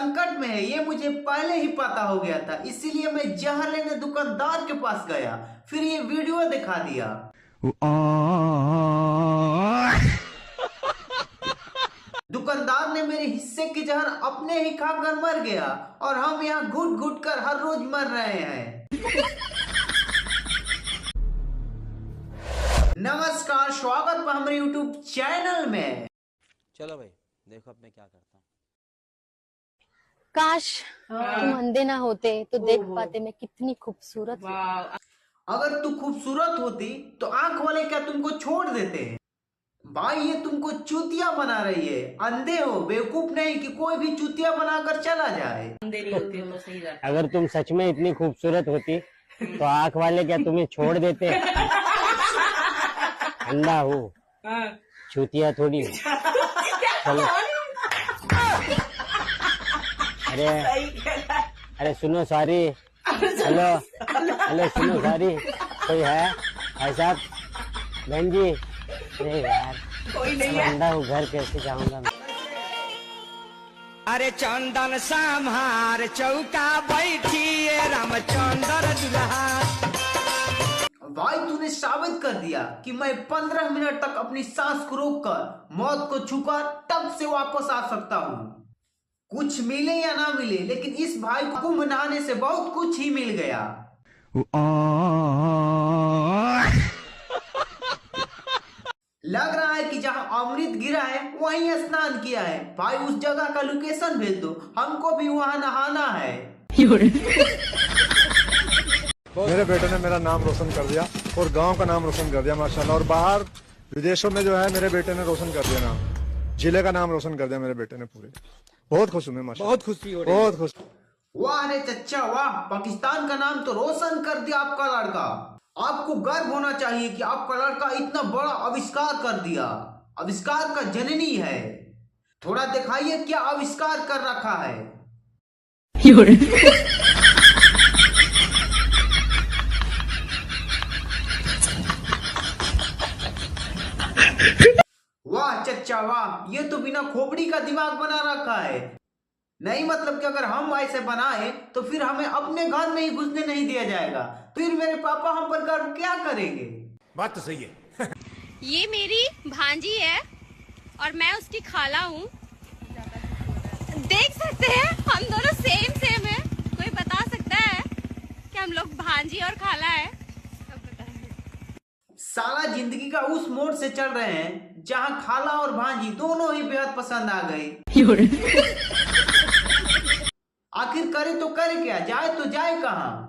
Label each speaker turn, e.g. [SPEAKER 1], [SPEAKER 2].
[SPEAKER 1] संकट में है, ये मुझे पहले ही पता हो गया था, इसीलिए मैं जहर लेने दुकानदार के पास गया, फिर ये वीडियो दिखा दिया। दुकानदार ने मेरे हिस्से की जहर अपने ही खाकर मर गया और हम यहाँ घुट घुट कर हर रोज मर रहे हैं। नमस्कार, स्वागत है हमारे YouTube चैनल में।
[SPEAKER 2] चलो भाई देखो अब मैं क्या करता हूँ।
[SPEAKER 3] काश तुम अंधे ना होते तो देख पाते मैं कितनी खूबसूरत हूँ।
[SPEAKER 1] अगर तू खूबसूरत होती तो आंख वाले क्या तुमको छोड़ देते हैं? भाई ये तुमको चूतिया बना रही है। अंधे हो, बेवकूफ नहीं कि कोई भी चूतिया बनाकर चला जाए।
[SPEAKER 4] अगर तुम सच में इतनी खूबसूरत होती तो आंख वाले क्या तुम्हें छोड़ देते? अंधा हूँ, चूतिया थोड़ी हूँ। चलो अरे सुनो सॉरी, हेलो हेलो सुनो सॉरी, कोई है भाई साहब? बहन जी, अरे यार कोई नहीं है, अंधा हूँ, घर कैसे जाऊंगा मैं?
[SPEAKER 5] अरे चंदन संहार चौका बैठी रामचंद्र दुल्हा।
[SPEAKER 1] भाई तूने साबित कर दिया कि मैं 15 मिनट तक अपनी सांस को रोककर मौत को छूकर तब से वापस आ सकता हूँ। कुछ मिले या ना मिले, लेकिन इस भाई को कुंभ नहाने से बहुत कुछ ही मिल गया। लग रहा है कि जहाँ अमृत गिरा है वहीं स्नान किया है। भाई उस जगह का लोकेशन भेज दो, हमको भी वहाँ नहाना है।
[SPEAKER 6] मेरे बेटे ने मेरा नाम रोशन कर दिया और गांव का नाम रोशन कर दिया माशाल्लाह। और बाहर विदेशों में जो है मेरे बेटे ने रोशन कर दिया, नाम जिले का नाम रोशन कर दिया मेरे बेटे ने पूरे। बहुत खुश हूँ मैं माशाल्लाह, बहुत खुशी हो रही है, बहुत खुश।
[SPEAKER 1] वाह रे चच्चा वाह, पाकिस्तान का नाम तो रोशन कर दिया आपका लड़का। आपको गर्व होना चाहिए कि आपका लड़का इतना बड़ा आविष्कार कर दिया। आविष्कार का जननी है। थोड़ा दिखाइए क्या आविष्कार कर रखा है। वाह चच्चा वाह, ये तो बिना खोपड़ी का दिमाग बना रखा है। नहीं मतलब कि अगर हम ऐसे बनाए तो फिर हमें अपने घर में ही घुसने नहीं दिया जाएगा, फिर मेरे पापा हम पर गर्व क्या करेंगे?
[SPEAKER 5] बात तो सही है।
[SPEAKER 7] ये मेरी भांजी है और मैं उसकी खाला हूँ। देख सकते हैं हम दोनों सेम है। कोई बता सकता है कि हम लोग भांजी और खाला है?
[SPEAKER 1] साला जिंदगी का उस मोड़ से चल रहे हैं जहाँ खाला और भांजी दोनों ही बेहद पसंद आ गई। आखिर करे तो करे क्या, जाए तो जाए कहाँ?